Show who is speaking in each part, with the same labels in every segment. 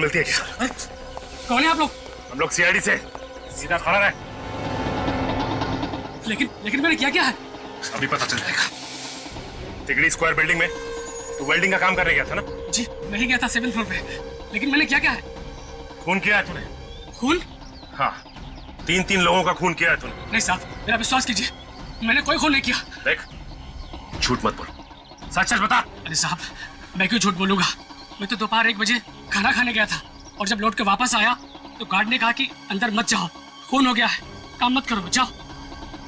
Speaker 1: गलती है क्या?
Speaker 2: कौन है आप लोग?
Speaker 1: हम लोग सीआईडी से। सीधा खड़ा रहे।
Speaker 2: लेकिन मैंने क्या है?
Speaker 1: अभी पता चल जाएगा। तिगड़ी स्क्वायर बिल्डिंग में तू वेल्डिंग का काम करने गया था ना?
Speaker 2: जी नहीं गया था 7th फ्लोर पे, लेकिन मैंने क्या है?
Speaker 1: खून किया है तूने?
Speaker 2: खून?
Speaker 1: हाँ, 3 लोगों का खून किया है तूने।
Speaker 2: नहीं साहब, मेरा विश्वास कीजिए, मैंने कोई खून नहीं किया।
Speaker 1: देख, झूठ मत बोल, सच सच बता।
Speaker 2: अरे साहब, मैं क्यों झूठ बोलूंगा? मैं तो दोपहर 1 बजे खाना खाने गया था और जब लौट के वापस आया तो गार्ड ने कहा कि अंदर मत जाओ, खून हो गया है, काम मत करो, जाओ।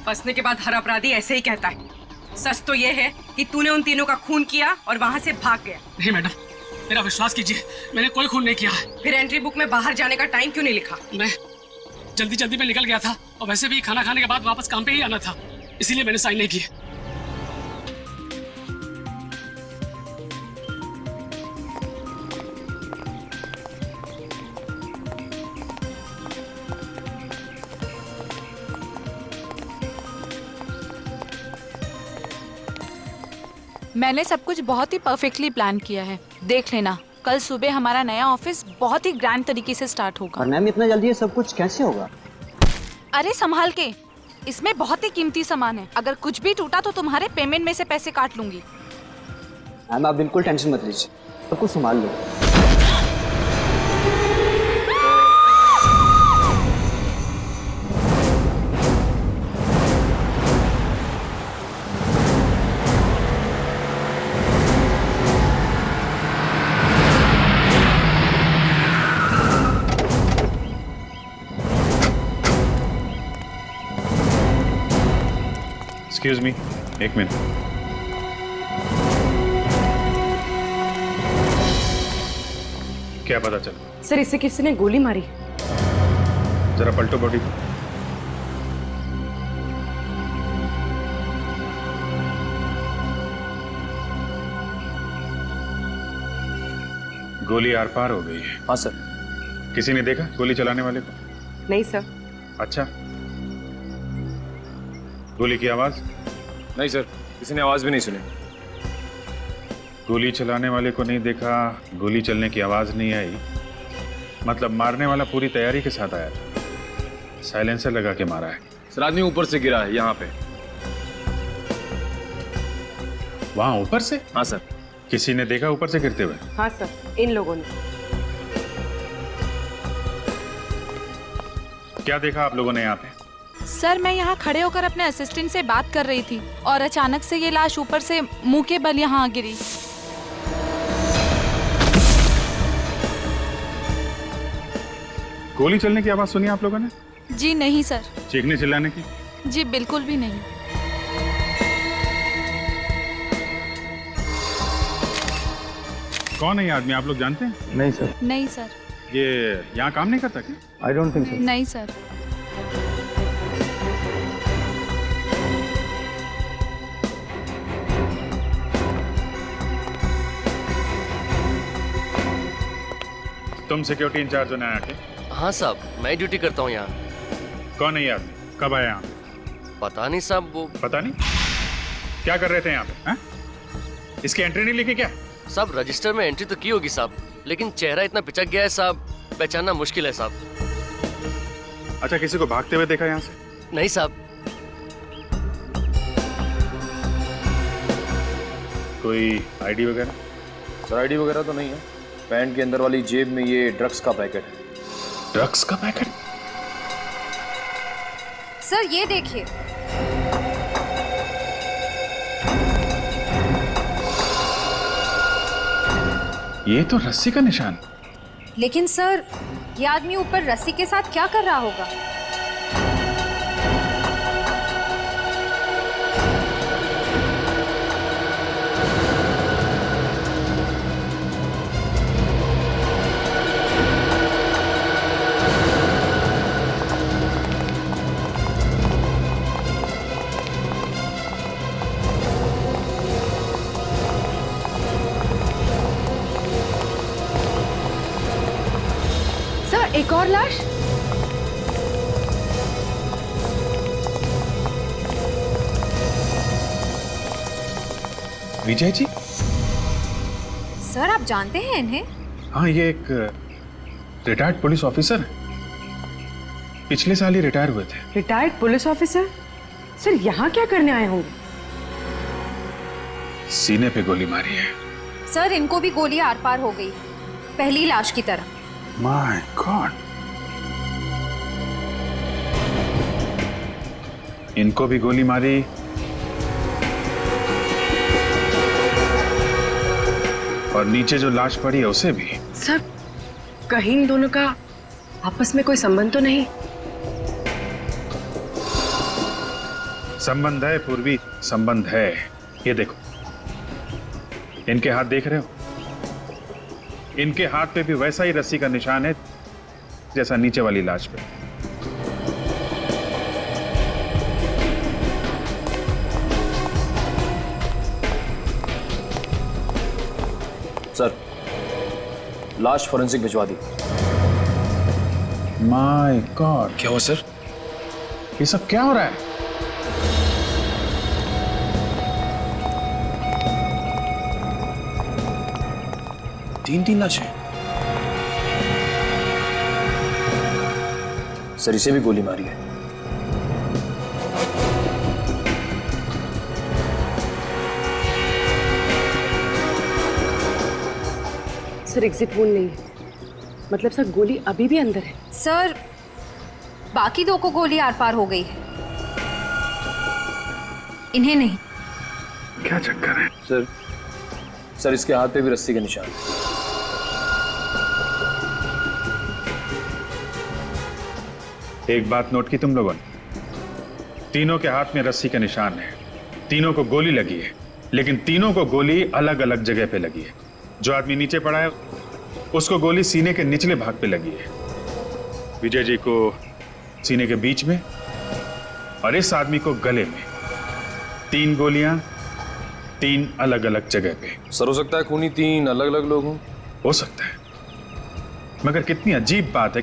Speaker 3: फंसने के बाद हर अपराधी ऐसे ही कहता है। सच तो ये है कि तूने उन तीनों का खून किया और वहाँ से भाग गया।
Speaker 2: नहीं मैडम, मेरा विश्वास कीजिए, मैंने कोई खून नहीं किया है।
Speaker 3: फिर एंट्री बुक में बाहर जाने का टाइम क्यों नहीं लिखा?
Speaker 2: मैं जल्दी में निकल गया था और वैसे भी खाना खाने के बाद वापस काम पे ही आना था, इसीलिए मैंने साइन नहीं किए।
Speaker 4: मैंने सब कुछ बहुत ही परफेक्टली प्लान किया है। देख लेना, कल सुबह हमारा नया ऑफिस बहुत ही ग्रैंड तरीके से स्टार्ट होगा।
Speaker 5: और मैम इतना जल्दी ये सब कुछ कैसे होगा?
Speaker 4: अरे संभाल के, इसमें बहुत ही कीमती सामान है। अगर कुछ भी टूटा तो तुम्हारे पेमेंट में से पैसे काट लूंगी।
Speaker 5: मैम आप बिल्कुल टेंशन मत लीजिए, सब कुछ संभाल लो।
Speaker 6: Excuse me, 1 minute. क्या पता चला?
Speaker 3: सर, इसे किसी ने गोली मारी।
Speaker 6: जरा पलटो बॉडी को। गोली आर पार हो गई है।
Speaker 5: हाँ सर।
Speaker 6: किसी ने देखा गोली चलाने वाले को?
Speaker 3: नहीं सर।
Speaker 6: अच्छा, गोली की आवाज?
Speaker 7: नहीं सर, किसी ने आवाज भी नहीं सुनी।
Speaker 6: गोली चलाने वाले को नहीं देखा, गोली चलने की आवाज नहीं आई, मतलब मारने वाला पूरी तैयारी के साथ आया था, साइलेंसर लगा के मारा है।
Speaker 7: सर, आदमी ऊपर से गिरा है यहाँ पे।
Speaker 6: वहां ऊपर से?
Speaker 7: हाँ सर।
Speaker 6: किसी ने देखा ऊपर से गिरते हुए?
Speaker 3: हाँ सर, इन लोगों ने।
Speaker 6: क्या देखा आप लोगों ने यहाँ पे?
Speaker 4: सर, मैं यहाँ खड़े होकर अपने असिस्टेंट से बात कर रही थी और अचानक से ये लाश ऊपर से मुंह के बल यहाँ गिरी।
Speaker 6: गोली चलने की आवाज सुनी आप लोगों ने?
Speaker 4: जी नहीं सर।
Speaker 6: चीखने चिल्लाने की?
Speaker 4: जी बिल्कुल भी नहीं।
Speaker 6: कौन है ये आदमी, आप लोग जानते हैं?
Speaker 5: नहीं सर।
Speaker 4: नहीं सर।
Speaker 6: ये यहाँ काम नहीं करता क्या?
Speaker 5: I don't think so.
Speaker 4: नहीं सर।
Speaker 6: तुम सिक्योरिटी इंचार्ज हो ना यहाँ के?
Speaker 8: हाँ साहब, मैं ड्यूटी करता हूँ यहाँ।
Speaker 6: कौन है ये आदमी, कब आया यहाँ?
Speaker 8: पता नहीं साहब, वो
Speaker 6: पता नहीं? क्या कर रहे थे यहाँ पे? हाँ? इसकी एंट्री नहीं लिखी क्या?
Speaker 8: साहब रजिस्टर में एंट्री तो की होगी साहब, लेकिन चेहरा इतना पिचक गया है साहब, पहचानना मुश्किल है साहब।
Speaker 6: अच्छा, किसी को भागते हुए देखा यहाँ से?
Speaker 8: नहीं साहब।
Speaker 6: कोई आईडी वगैरह?
Speaker 7: सर, आईडी वगैरह तो नहीं है। पैंट के अंदर वाली जेब में ये ड्रग्स का पैकेट है।
Speaker 6: ड्रग्स का पैकेट?
Speaker 9: सर ये देखिए।
Speaker 6: ये तो रस्सी का निशान।
Speaker 9: लेकिन सर, ये आदमी ऊपर रस्सी के साथ क्या कर रहा होगा?
Speaker 3: सर, एक और लाश।
Speaker 6: विजय जी?
Speaker 9: सर आप जानते हैं इन्हें?
Speaker 6: हाँ, ये एक रिटायर्ड पुलिस ऑफिसर, पिछले साल ही रिटायर हुए थे।
Speaker 3: Retired police officer? सर यहाँ क्या करने आए होंगे?
Speaker 6: सीने पे गोली मारी है।
Speaker 9: सर इनको भी गोली आर पार हो गई, पहली लाश की तरह।
Speaker 6: माय गॉड, इनको भी गोली मारी, और नीचे जो लाश पड़ी है उसे भी।
Speaker 3: सर कहीं इन दोनों का आपस में कोई संबंध तो नहीं?
Speaker 6: संबंध है पूर्वी, संबंध है। ये देखो, इनके हाथ देख रहे हो? इनके हाथ पे भी वैसा ही रस्सी का निशान है जैसा नीचे वाली लाश पे।
Speaker 7: सर, लाश फॉरेंसिक भिजवा दी।
Speaker 6: माय गॉड,
Speaker 7: क्या हुआ सर?
Speaker 6: ये सब क्या हो रहा है?
Speaker 7: तीन लाशें। सर इसे भी गोली मारी है।
Speaker 3: सर एग्जिट वोल नहीं है, मतलब सर गोली अभी भी अंदर है।
Speaker 9: सर बाकी दो को गोली आर पार हो गई है, इन्हें नहीं।
Speaker 6: क्या चक्कर है?
Speaker 7: सर इसके हाथ पे भी रस्सी का निशान।
Speaker 6: एक बात नोट की तुम लोगों ने? तीनों के हाथ में रस्सी का निशान है, तीनों को गोली लगी है, लेकिन तीनों को गोली अलग अलग जगह पे लगी है। जो आदमी नीचे पड़ा है उसको गोली सीने के निचले भाग पे लगी है, विजय जी को सीने के बीच में, और इस आदमी को गले में। 3 गोलियां 3 अलग अलग जगह पे।
Speaker 7: सर हो सकता है खूनी 3 अलग अलग लोग हों।
Speaker 6: हो सकता है, मगर कितनी अजीब बात है,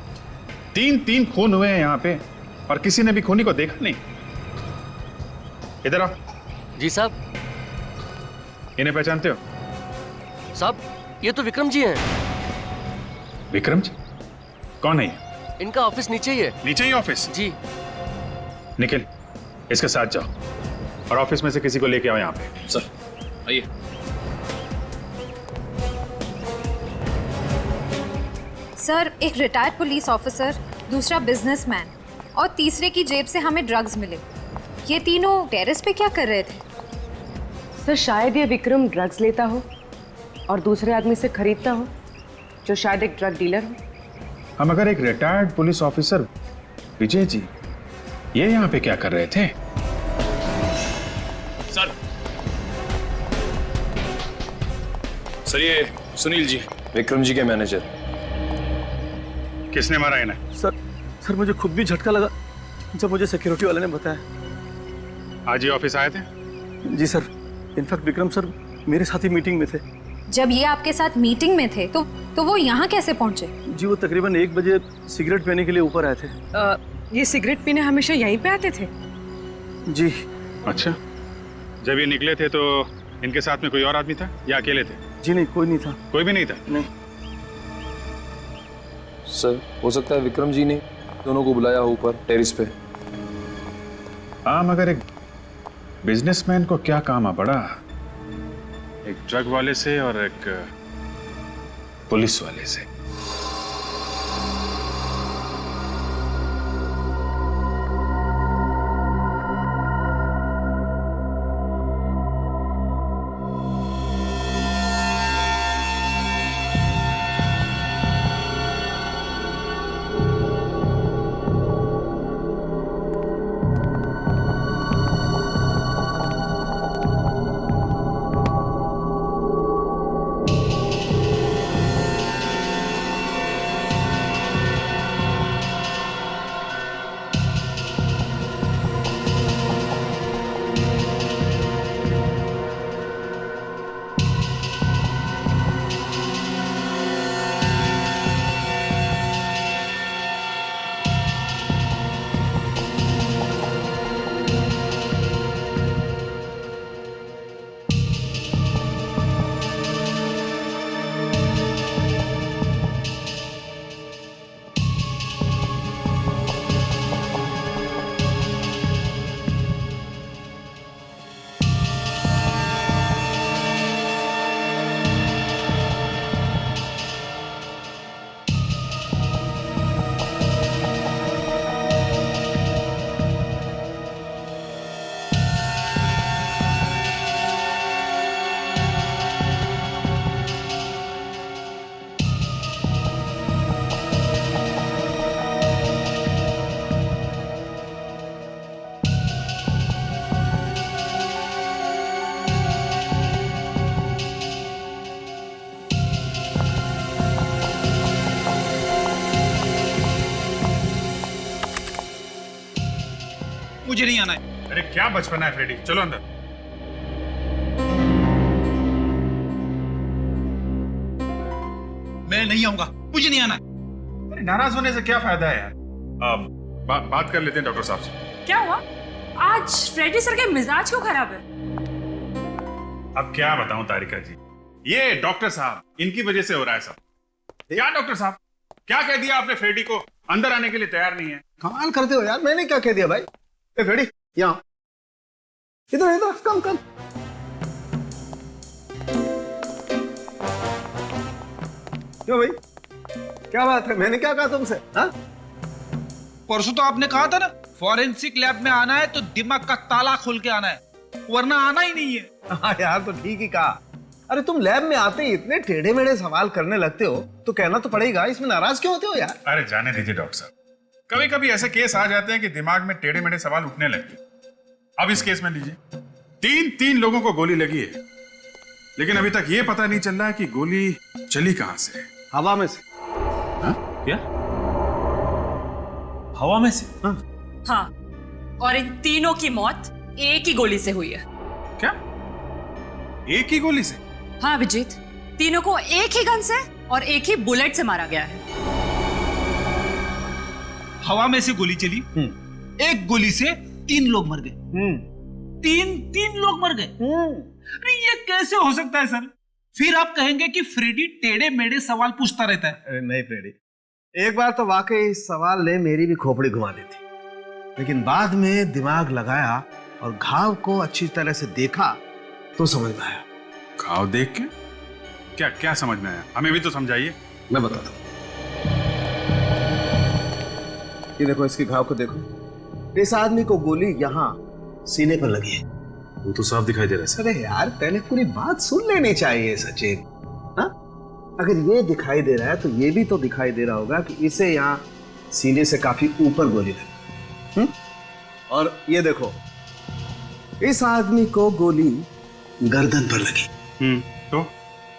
Speaker 6: 3 खून हुए हैं यहाँ पे और किसी ने भी खूनी को देखा नहीं। इधर आओ।
Speaker 8: जी साहब।
Speaker 6: इन्हें पहचानते हो?
Speaker 8: साहब ये तो विक्रम जी हैं।
Speaker 6: विक्रम जी? कौन है ये?
Speaker 8: इनका ऑफिस नीचे ही है।
Speaker 6: नीचे ही ऑफिस?
Speaker 8: जी।
Speaker 6: निखिल, इसके साथ जाओ और ऑफिस में से किसी को लेके आओ यहाँ पे।
Speaker 7: सर आइए।
Speaker 9: सर एक रिटायर्ड पुलिस ऑफिसर, दूसरा बिजनेसमैन और तीसरे की जेब से हमें ड्रग्स मिले। ये तीनों टेरेस पे क्या कर रहे थे?
Speaker 3: सर शायद ये विक्रम ड्रग्स लेता हो और दूसरे आदमी से खरीदता हो, जो शायद एक ड्रग डीलर हो।
Speaker 6: हम अगर एक retired police officer Vijay ji ये यहाँ पे क्या कर रहे थे?
Speaker 7: सर ये सुनील जी, विक्रम जी के मैनेजर।
Speaker 6: किसने मारा इन्हें?
Speaker 10: सर मुझे खुद भी झटका लगा जब मुझे सिक्योरिटी वाले ने बताया।
Speaker 6: आज ही ऑफिस आए थे?
Speaker 10: जी सर, इनफैक्ट विक्रम सर मेरे साथ ही मीटिंग में थे।
Speaker 9: जब ये आपके साथ मीटिंग में थे तो वो यहाँ कैसे पहुँचे?
Speaker 10: जी वो तकरीबन 1 बजे सिगरेट पीने के लिए ऊपर आए थे।
Speaker 3: ये सिगरेट पीने हमेशा यहीं पे आते थे?
Speaker 10: जी।
Speaker 6: अच्छा, जब ये निकले थे तो इनके साथ में कोई और आदमी था या अकेले थे?
Speaker 10: जी नहीं, कोई नहीं था।
Speaker 6: कोई भी नहीं था?
Speaker 10: नहीं।
Speaker 7: सर हो सकता है विक्रम जी ने दोनों को बुलाया हो ऊपर टेरिस पे।
Speaker 6: हाँ, मगर एक बिजनेसमैन को क्या काम आ पड़ा, एक ड्रग वाले से और एक पुलिस वाले से।
Speaker 11: मुझे नहीं आना है।
Speaker 6: अरे क्या बचपना है फ्रेडी, चलो अंदर।
Speaker 11: मैं नहीं आऊंगा, मुझे नहीं आना है।
Speaker 6: अरे नाराज होने से क्या फायदा है यार। बात कर लेते हैं डॉक्टर साहब से।
Speaker 12: क्या हुआ? आज फ्रेडी सर के मिजाज क्यों खराब है?
Speaker 6: अब क्या बताऊं तारिका जी, ये डॉक्टर साहब, इनकी वजह से हो रहा है सब। क्या डॉक्टर साहब, क्या कह दिया आपने? फ्रेडी को अंदर आने के लिए तैयार नहीं है।
Speaker 10: कमाल करते हो यार, मैंने क्या कह दिया भाई? ए फ्रेडी, यहाँ इधर इधर, कम कम। क्यों भाई, क्या बात है? मैंने क्या कहा तुमसे? हाँ,
Speaker 11: परसों तो आपने कहा था ना, फॉरेंसिक लैब में आना है तो दिमाग का ताला खोल के आना है, वरना आना ही नहीं है।
Speaker 10: हाँ यार, तो ठीक ही कहा। अरे तुम लैब में आते ही इतने टेढ़े मेढ़े सवाल करने लगते हो तो कहना तो पड़ेगा, इसमें नाराज क्यों होते हो यार?
Speaker 6: अरे जाने दीजिए डॉक्टर साहब, कभी कभी ऐसे केस आ जाते हैं कि दिमाग में टेढ़े मेढ़े सवाल उठने लगते हैं। अब इस केस में लीजिए, तीन लोगों को गोली लगी है, लेकिन अभी तक ये पता नहीं चल रहा है कि गोली चली कहां से।
Speaker 10: हवा में से।
Speaker 6: हाँ? क्या? हवा में से?
Speaker 12: हाँ, और इन तीनों की मौत एक ही गोली से हुई है।
Speaker 6: क्या? एक ही गोली से?
Speaker 12: हाँ अभिजीत, तीनों को एक ही गन से और एक ही बुलेट से मारा गया है।
Speaker 11: हवा में से गोली चली, एक गोली से 3 लोग मर गए। तीन लोग मर गए। अरे ये कैसे हो सकता है सर? फिर आप कहेंगे कि फ्रेडी टेढ़े मेढ़े सवाल पूछता रहता है।
Speaker 10: अरे नहीं फ्रेडी, एक बार तो वाकई इस सवाल ने मेरी भी खोपड़ी घुमा दी थी, लेकिन बाद में दिमाग लगाया और घाव को अच्छी तरह से देखा तो समझ में आया।
Speaker 6: घाव देख के? क्या क्या समझ में आया? हमें भी तो समझाइए।
Speaker 10: मैं बताता हूँ। ये देखो, इसके घाव को देखो। इस आदमी को गोली यहाँ सीने पर लगी है।
Speaker 6: वो तो साफ दिखाई दे रहा है।
Speaker 10: अरे यार, पहले पूरी बात सुन लेनी चाहिए सचिन। हाँ, अगर ये दिखाई दे रहा है तो ये भी तो दिखाई दे रहा होगा कि इसे यहाँ सीने से काफी ऊपर गोली लगी। और ये देखो, इस आदमी को गोली गर्दन पर लगी।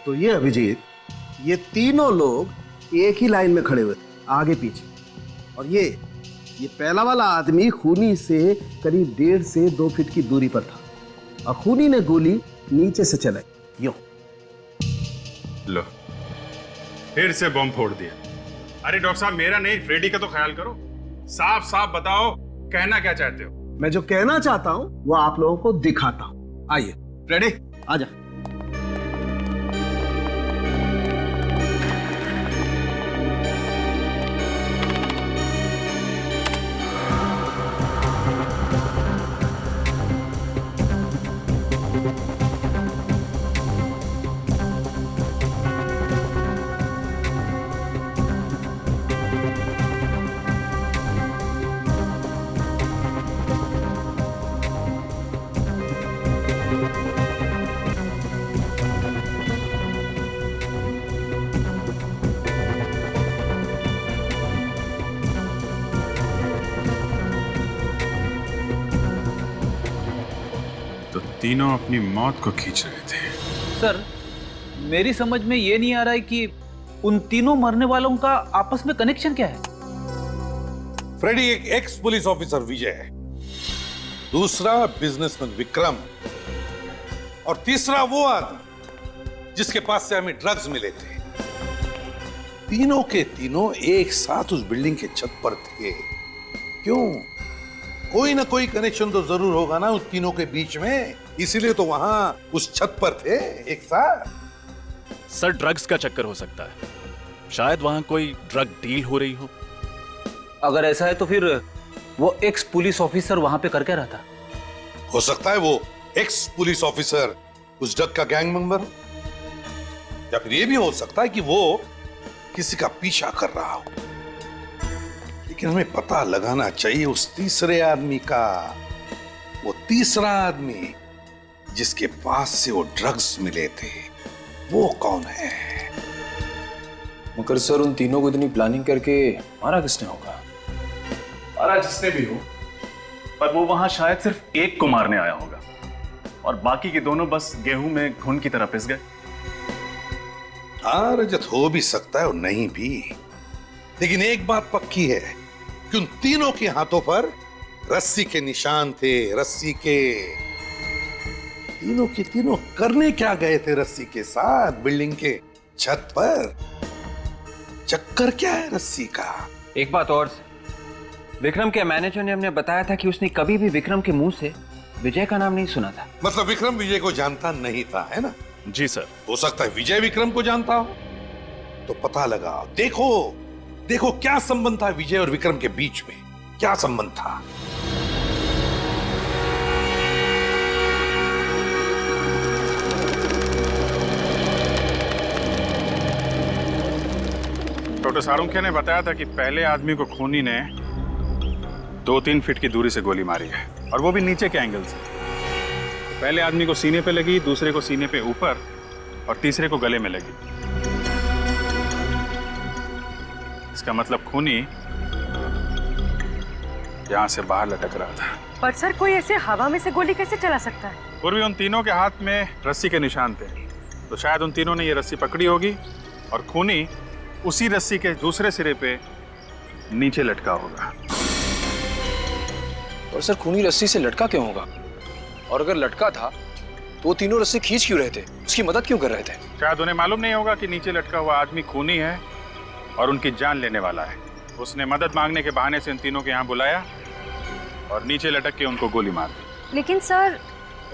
Speaker 10: तो ये अभिजीत, ये तीनों लोग एक ही लाइन में खड़े हुए थे, आगे पीछे। और ये पहला वाला आदमी खूनी से करीब 1.5 से 2 फीट की दूरी पर था और खूनी ने गोली नीचे से चलाई, यूं।
Speaker 6: लो, फिर से बम फोड़ दिया। अरे डॉक्टर साहब, मेरा नहीं, फ्रेडी का तो ख्याल करो। साफ साफ बताओ, कहना क्या चाहते हो?
Speaker 10: मैं जो कहना चाहता हूं वो आप लोगों को दिखाता हूं। आइए फ्रेडी, आजा।
Speaker 6: तीनों अपनी मौत को खींच रहे थे।
Speaker 11: सर, मेरी समझ में ये नहीं आ रहा है कि उन तीनों मरने वालों का आपस में कनेक्शन क्या है?
Speaker 13: फ्रेडी एक एक्स पुलिस ऑफिसर विजय है, दूसरा बिजनेसमैन विक्रम, और तीसरा वो आदमी जिसके पास से हमें ड्रग्स मिले थे। तीनों के तीनों एक साथ उस बिल्डिंग के छत पर थे। क्यों? कोई ना कोई कनेक्शन तो जरूर होगा ना उस तीनों के बीच में, इसीलिए तो वहां उस छत पर थे एक साथ।
Speaker 14: सर, ड्रग्स का चक्कर हो सकता है, शायद वहां कोई ड्रग डील हो रही हो।
Speaker 11: अगर ऐसा है तो फिर वो एक्स पुलिस ऑफिसर वहां पे कर क्या रहा था?
Speaker 13: हो सकता है वो एक्स पुलिस ऑफिसर उस ड्रग का गैंग मेंबर, या फिर ये भी हो सकता है कि वो किसी का पीछा कर रहा हो। लेकिन हमें पता लगाना चाहिए उस तीसरे आदमी का, वो तीसरा आदमी जिसके पास से वो ड्रग्स मिले थे, वो कौन है?
Speaker 7: मगर सर, उन तीनों को इतनी प्लानिंग करके मारा किसने होगा?
Speaker 14: मारा जिसने भी हो, पर वो वहां शायद सिर्फ एक को मारने आया होगा और बाकी के दोनों बस गेहूं में घुन की तरह पिस गए।
Speaker 13: हाँ रजत, हो भी सकता है और नहीं भी, लेकिन एक बात पक्की है कि उन तीनों के हाथों पर रस्सी के निशान थे, रस्सी के। तीनों के तीनों करने क्या गए थे रस्सी के साथ बिल्डिंग के छत पर? चक्कर क्या है रस्सी का?
Speaker 15: एक बात और, विक्रम के मैनेजर ने हमने बताया था कि उसने कभी भी विक्रम के मुंह से विजय का नाम नहीं सुना था।
Speaker 13: मतलब विक्रम विजय को जानता नहीं था, है ना?
Speaker 6: जी सर।
Speaker 13: हो सकता है विजय विक्रम को जानता हो, तो पता लगाओ। देखो देखो क्या संबंध था विजय और विक्रम के बीच में, क्या संबंध था?
Speaker 6: डॉक्टर सारुंखे ने बताया था कि पहले आदमी को खूनी ने 2-3 फीट की दूरी से गोली मारी है, और वो भी नीचे के एंगल से। पहले आदमी को सीने पे लगी, दूसरे को सीने पे ऊपर, और तीसरे को गले में लगी। इसका मतलब खूनी यहां से बाहर लटक रहा था।
Speaker 3: पर सर कोई ऐसे हवा में से गोली कैसे चला सकता है?
Speaker 6: पूर्वी उन तीनों के हाथ में रस्सी के निशान थे, तो शायद उन तीनों ने ये रस्सी पकड़ी होगी और खूनी उसी रस्सी के दूसरे सिरे पे नीचे लटका होगा।
Speaker 7: और सर खूनी रस्सी से लटका क्यों होगा? और अगर लटका था तो वो तीनों रस्सी खींच क्यों रहे थे? उसकी मदद क्यों कर रहे थे?
Speaker 6: शायद उन्हें मालूम नहीं होगा कि नीचे लटका हुआ आदमी खूनी है और उनकी जान लेने वाला है। उसने मदद मांगने के बहाने से इन तीनों को यहाँ बुलाया और नीचे लटक के उनको गोली मार दी।
Speaker 9: लेकिन सर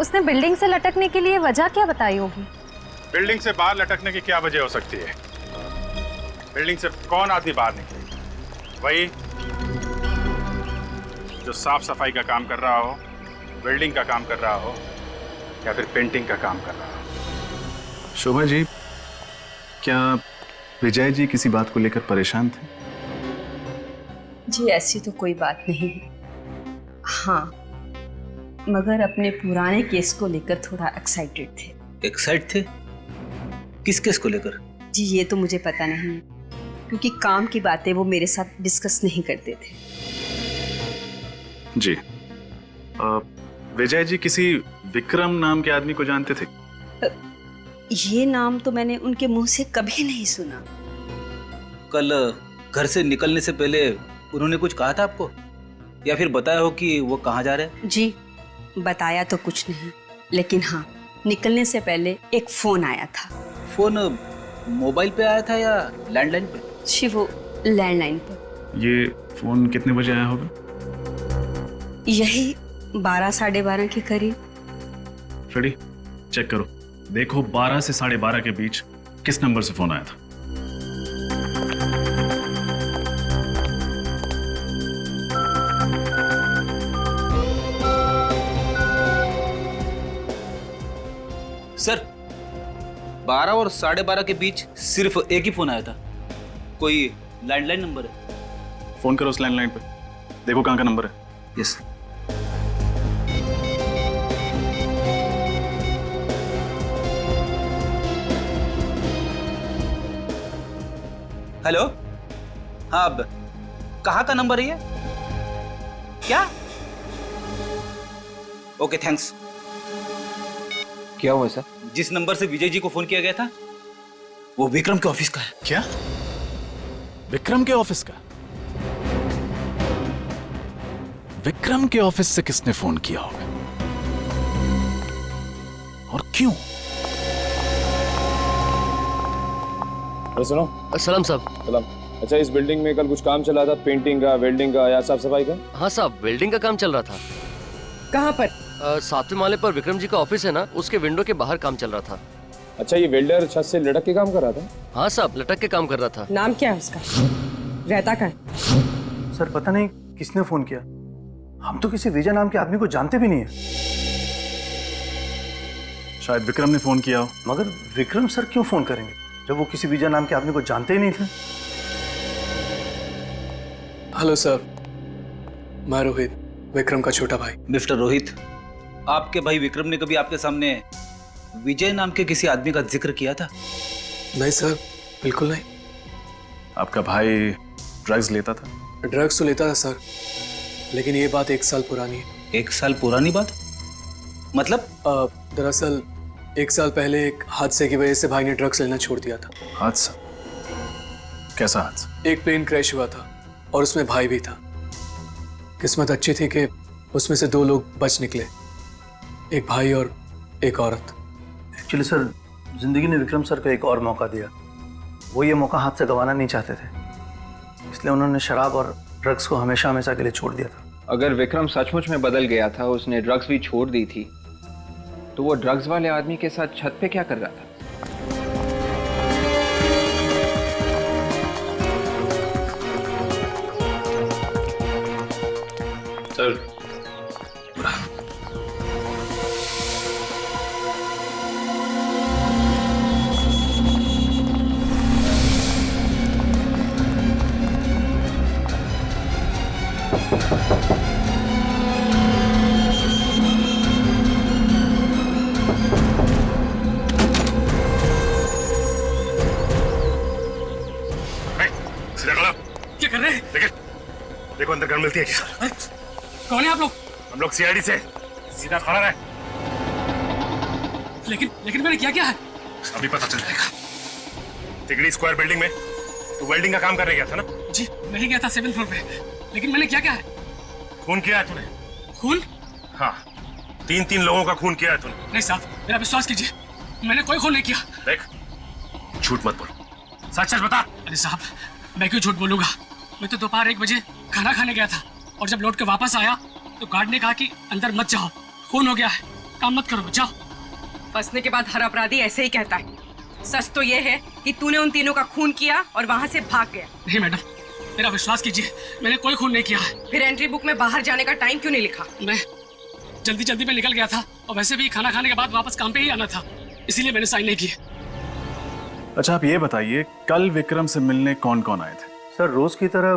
Speaker 9: उसने बिल्डिंग से लटकने के लिए वजह क्या बताई होगी?
Speaker 6: बिल्डिंग से बाहर लटकने की क्या वजह हो सकती है? बिल्डिंग से कौन आदमी बाहर निकले? वही जो साफ सफाई का काम कर रहा हो, बिल्डिंग का काम कर रहा हो, या फिर पेंटिंग का काम कर रहा हो।
Speaker 14: शोभा जी, क्या विजय जी किसी बात को लेकर परेशान थे?
Speaker 12: जी ऐसी तो कोई बात नहीं है, हाँ मगर अपने पुराने केस को लेकर थोड़ा एक्साइटेड थे।
Speaker 11: एक्साइट थे? किस केस को लेकर?
Speaker 12: जी ये तो मुझे पता नहीं है, क्योंकि काम की बातें वो मेरे साथ डिस्कस नहीं करते थे।
Speaker 14: जी विजय जी किसी विक्रम नाम के आदमी को जानते थे?
Speaker 12: ये नाम तो मैंने उनके मुंह से कभी नहीं सुना।
Speaker 11: कल घर से निकलने से पहले उन्होंने कुछ कहा था आपको, या फिर बताया हो कि वो कहाँ जा रहे हैं?
Speaker 12: जी बताया तो कुछ नहीं, लेकिन हाँ निकलने से पहले एक फोन आया था।
Speaker 11: फोन मोबाइल पे आया था या लैंडलाइन पे?
Speaker 12: जी वो लैंडलाइन पर।
Speaker 14: ये फोन कितने बजे आया होगा?
Speaker 12: यही 12 साढ़े 12 के करीब।
Speaker 14: फ्रेडी चेक करो, देखो 12 से 12:30 के बीच किस नंबर से फोन आया था।
Speaker 11: सर 12 और 12:30 के बीच सिर्फ एक ही फोन आया था। कोई लैंडलाइन नंबर है?
Speaker 14: फोन करो उस लैंडलाइन पे, देखो कहाँ का नंबर है।
Speaker 11: यस। हेलो, हाँ अब कहाँ का नंबर है ये? क्या? Okay thanks.
Speaker 15: क्या हुआ सर?
Speaker 11: जिस नंबर से विजय जी को फोन किया गया था वो विक्रम के ऑफिस का है।
Speaker 14: क्या? विक्रम के ऑफिस का? विक्रम के ऑफिस से किसने फोन किया होगा और क्यों?
Speaker 7: अरे सुनो।
Speaker 8: सलाम साहब।
Speaker 7: सलाम। अच्छा इस बिल्डिंग में कल कुछ काम चला था, पेंटिंग का, वेल्डिंग का या साफ सफाई का?
Speaker 8: हाँ साहब, वेल्डिंग का काम चल रहा था।
Speaker 3: कहाँ पर?
Speaker 8: 7वें माले पर विक्रम जी का ऑफिस है ना, उसके विंडो के बाहर काम चल रहा था।
Speaker 7: अच्छा ये वेल्डर छत से लटक के काम कर रहा था?
Speaker 8: हाँ साहब, लटक के काम कर रहा था।
Speaker 3: नाम क्या है उसका? रहता कहाँ है?
Speaker 16: सर पता नहीं किसने फोन किया, हम तो किसी विजय नाम के आदमी को जानते भी नहीं है।
Speaker 14: शायद विक्रम ने फोन किया हो।
Speaker 16: मगर विक्रम सर क्यों फोन करेंगे जब वो किसी विजय नाम के आदमी को जानते ही नहीं थे?
Speaker 17: हेलो सर, मैं रोहित, विक्रम का छोटा भाई।
Speaker 11: मिस्टर रोहित, आपके भाई विक्रम ने कभी आपके सामने विजय नाम के किसी आदमी का जिक्र किया था?
Speaker 17: नहीं सर, बिल्कुल नहीं।
Speaker 14: आपका भाई ड्रग्स लेता था?
Speaker 17: ड्रग्स तो लेता था सर, लेकिन ये बात 1 साल पुरानी है।
Speaker 11: 1 साल पुरानी बात? मतलब?
Speaker 17: दरअसल 1 साल पहले एक हादसे की वजह से भाई ने ड्रग्स लेना छोड़ दिया था।
Speaker 14: हादसा? कैसा हादसा?
Speaker 17: एक प्लेन क्रैश हुआ था और उसमें भाई भी था। किस्मत अच्छी थी कि उसमें से 2 लोग बच निकले, एक भाई और एक औरत।
Speaker 16: एक्चुअली सर, जिंदगी ने विक्रम सर को एक और मौका दिया। वो ये मौका हाथ से गंवाना नहीं चाहते थे, इसलिए उन्होंने शराब और ड्रग्स को हमेशा हमेशा के लिए छोड़ दिया था।
Speaker 15: अगर विक्रम सचमुच में बदल गया था, उसने ड्रग्स भी छोड़ दी थी, तो वो ड्रग्स वाले आदमी के साथ छत पे क्या कर रहा था?
Speaker 1: सर, सीधा खड़ा।
Speaker 2: क्या कर रहे हैं?
Speaker 1: देखो अंदर गन मिलती है क्या?
Speaker 2: कौन है आप लोग?
Speaker 1: हम लोग सीआईडी से। सीधा खड़ा रहे।
Speaker 2: लेकिन मैंने क्या है?
Speaker 1: अभी पता चल जाएगा। तिगड़ी स्क्वायर बिल्डिंग में तू वेल्डिंग का काम करने गया था ना?
Speaker 2: जी, मैं ही गया था 7th फ्लोर पे। लेकिन मैंने क्या है?
Speaker 1: खून किया है तूने।
Speaker 2: खून?
Speaker 1: हाँ, 3 लोगों का खून किया है तूने।
Speaker 2: नहीं साहब, मेरा विश्वास कीजिए, मैंने कोई खून नहीं किया।
Speaker 1: देख, झूठ मत बोल, सच बता।
Speaker 2: अरे साहब, मैं क्यों झूठ बोलूंगा? मैं तो दोपहर 1 बजे खाना खाने गया था और जब लौट के वापस आया तो गार्ड ने कहा कि अंदर मत जाओ, खून हो गया है, काम मत करो, जाओ।
Speaker 12: फंसने के बाद हर अपराधी ऐसे ही कहता है। सच तो ये है कि तूने उन तीनों का खून किया और वहाँ से भाग गया।
Speaker 2: नहीं मैडम, मेरा विश्वास कीजिए, मैंने कोई खून नहीं किया है।
Speaker 12: फिर एंट्री बुक में बाहर जाने का टाइम क्यों नहीं लिखा?
Speaker 2: मैं जल्दी में निकल गया था और वैसे भी खाना खाने के बाद वापस काम पे ही आना था, इसीलिए मैंने साइन नहीं किए।
Speaker 14: अच्छा, आप ये बताइए, कल विक्रम से मिलने कौन कौन आए थे?
Speaker 16: सर, रोज की तरह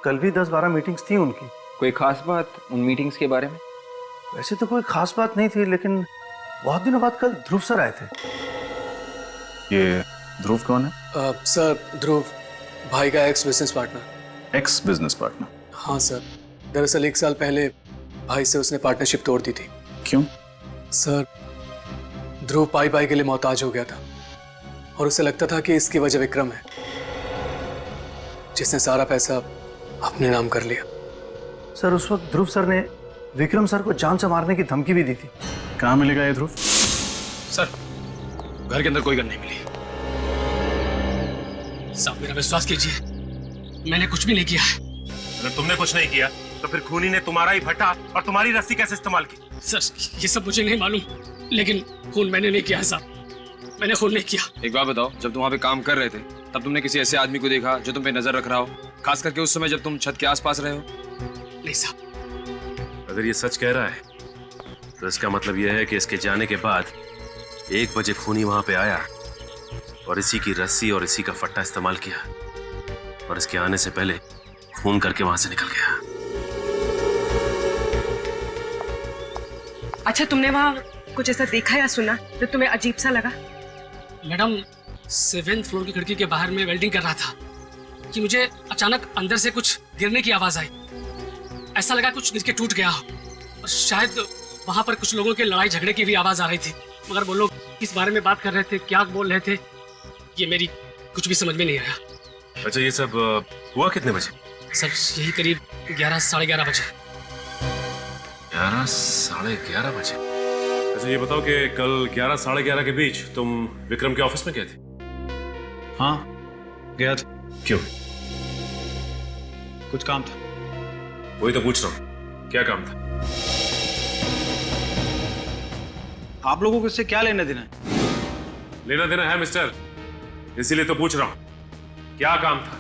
Speaker 16: कल भी 10-12 मीटिंग्स थी उनकी।
Speaker 15: कोई खास बात उन मीटिंग्स के बारे में?
Speaker 16: वैसे तो कोई खास बात नहीं थी, लेकिन बहुत दिनों बाद कल ध्रुव सर आए थे।
Speaker 14: ये ध्रुव कौन है?
Speaker 17: सर, ध्रुव भाई का x business partner.
Speaker 14: X business partner?
Speaker 17: हाँ सर, दरअसल 1 साल पहले भाई से उसने पार्टनरशिप तोड़ दी थी।
Speaker 14: क्यों?
Speaker 17: सर, ध्रुव पाई के लिए मोहताज हो गया था और उसे लगता था कि इसकी वजह विक्रम है, जिसने सारा पैसा अपने नाम कर लिया।
Speaker 16: सर, उस वक्त ध्रुव सर ने विक्रम सर को जान से मारने की धमकी भी दी थी।
Speaker 14: कहाँ मिलेगा ये ध्रुव?
Speaker 2: सर, घर के अंदर कोई गन नहीं मिली। साहब, मेरा विश्वास कीजिए, मैंने कुछ भी नहीं किया है।
Speaker 1: अगर तुमने कुछ नहीं किया तो फिर खूनी ने तुम्हारा ही भट्टा और तुम्हारी रस्सी कैसे इस्तेमाल की?
Speaker 2: सर, ये सब मुझे नहीं मालूम, लेकिन खून मैंने नहीं किया है साहब, मैंने खून नहीं किया।
Speaker 7: एक बात बताओ, जब तुम वहाँ पे काम कर रहे थे तब तुमने किसी ऐसे आदमी को देखा जो तुम पे नजर रख रहा हो, खास करके उस समय जब तुम छत के आसपास रहे हो?
Speaker 2: नहीं साहब।
Speaker 1: अगर ये सच कह रहा है तो इसका मतलब यह है कि इसके जाने के बाद 1 बजे खूनी वहां पे आया और इसी की रस्सी और इसी का फट्टा इस्तेमाल किया और इसके आने से पहले खून करके वहां से निकल गया।
Speaker 12: अच्छा, तुमने वहाँ कुछ ऐसा देखा या सुना जो तुम्हें अजीब सा लगा?
Speaker 2: मैडम, 7th फ्लोर की खिड़की के बाहर में वेल्डिंग कर रहा था कि मुझे अचानक अंदर से कुछ गिरने की आवाज आई। ऐसा लगा कुछ गिर के टूट गया हो और शायद वहां पर कुछ लोगों के लड़ाई झगड़े की भी आवाज आ रही थी, मगर वो लोग किस बारे में बात कर रहे थे, क्या बोल रहे थे, ये मेरी कुछ भी समझ में नहीं आया।
Speaker 1: अच्छा, ये सब हुआ कितने बजे?
Speaker 2: सर, यही करीब 11 साढ़े 11 बजे।
Speaker 1: 11 साढ़े 11 बजे? अच्छा, ये बताओ कि कल 11 साढ़े 11 के बीच तुम विक्रम के ऑफिस में गए थे?
Speaker 11: हाँ, गया था।
Speaker 1: क्यों?
Speaker 11: कुछ काम था।
Speaker 1: वही तो पूछ रहा हूँ, क्या काम था?
Speaker 11: आप लोगों को इससे क्या लेना देना है?
Speaker 1: लेना देना है मिस्टर, इसीलिए तो पूछ रहा हूँ, क्या काम था?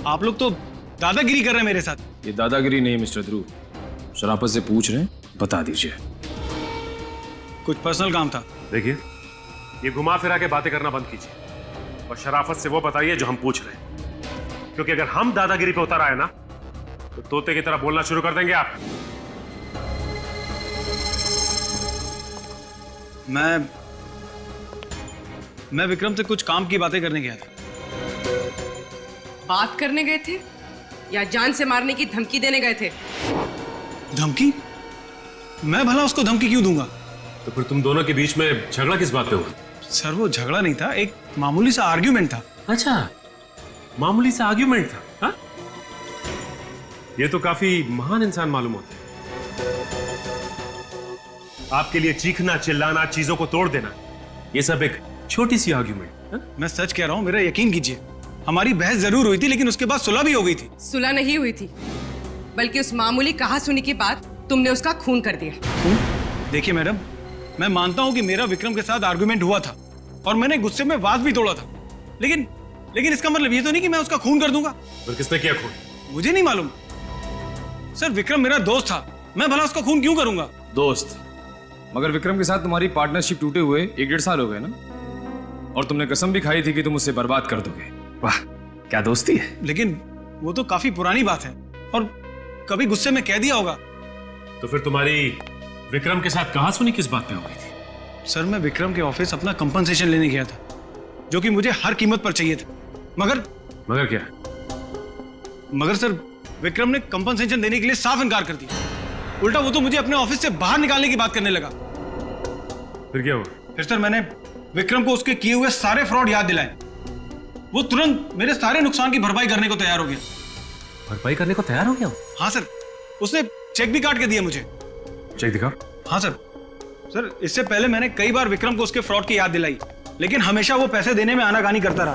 Speaker 11: आप लोग तो दादागिरी कर रहे हैं मेरे साथ।
Speaker 7: ये दादागिरी नहीं मिस्टर ध्रुव, शराफत से पूछ रहे हैं, बता दीजिए।
Speaker 11: कुछ पर्सनल काम था।
Speaker 1: देखिए, ये घुमा फिरा के बातें करना बंद कीजिए और शराफत से वो बताइए जो हम पूछ रहे हैं, क्योंकि अगर हम दादागिरी पे उतर आए ना तो तोते की तरह बोलना शुरू कर देंगे आप।
Speaker 11: मैं विक्रम से कुछ काम की बातें करने गया था।
Speaker 12: बात करने गए थे या जान से मारने की धमकी देने गए थे?
Speaker 11: धमकी? मैं भला उसको धमकी क्यों दूंगा?
Speaker 1: तो फिर तुम दोनों के बीच में झगड़ा किस बात पे हुआ?
Speaker 11: सर, वो झगड़ा नहीं था, एक मामूली सा आर्ग्यूमेंट था।
Speaker 1: अच्छा, मामूली सा आर्ग्यूमेंट था? हाँ? ये तो काफी महान इंसान मालूम होते हैं। आपके लिए चीखना, चिल्लाना, चीजों को तोड़ देना, ये सब एक छोटी सी आर्ग्यूमेंट।
Speaker 16: मैं सच कह रहा हूँ, मेरा यकीन कीजिए, हमारी बहस जरूर हुई थी, लेकिन उसके बाद सुलह भी हो गई थी।
Speaker 3: सुलह नहीं हुई थी, बल्कि उस मामूली कहासुनी के बाद तुमने उसका खून कर दिया।
Speaker 16: देखिए मैडम, मैं मानता हूँ कि मेरा विक्रम के साथ आर्गुमेंट हुआ था और मैंने गुस्से में वाद भी तोड़ा था, लेकिन इसका मतलब ये तो नहीं कि मैं उसका खून कर दूंगा।
Speaker 1: फिर किसने किया खून?
Speaker 16: मुझे नहीं मालूम सर, विक्रम मेरा दोस्त था, मैं भला उसका खून क्यों करूंगा?
Speaker 18: दोस्त? मगर विक्रम के साथ तुम्हारी पार्टनरशिप टूटे हुए 1-1.5 साल हो गए ना, और तुमने कसम भी खाई थी कि तुम उससे बर्बाद कर दोगे। वाह, क्या दोस्ती है।
Speaker 16: लेकिन वो तो काफी पुरानी बात है और कभी गुस्से में कह दिया होगा।
Speaker 1: तो फिर तुम्हारी विक्रम के साथ कहासुनी किस बात पे हो गई थी?
Speaker 16: सर, मैं विक्रम के ऑफिस अपना कंपनसेशन लेने गया था, जो कि मुझे हर कीमत पर चाहिए था।
Speaker 1: मगर क्या?
Speaker 16: मगर सर, विक्रम ने कंपनसेशन देने के लिए साफ इनकार कर दिया। उल्टा वो तो मुझे अपने ऑफिस से बाहर निकालने की बात करने लगा।
Speaker 1: फिर क्या हुआ?
Speaker 16: फिर सर, मैंने विक्रम को उसके किए हुए सारे फ्रॉड याद दिलाए। वो तुरंत मेरे सारे नुकसान की भरपाई करने को तैयार हो गया।
Speaker 1: भरपाई करने को तैयार हो गया?
Speaker 16: हाँ सर, उसने चेक भी काट के दिया मुझे।
Speaker 1: चेक दिखा।
Speaker 16: हाँ सर। सर, इससे पहले मैंने कई बार विक्रम को उसके फ्रॉड की याद दिलाई, लेकिन हमेशा वो पैसे देने में आनाकानी करता रहा।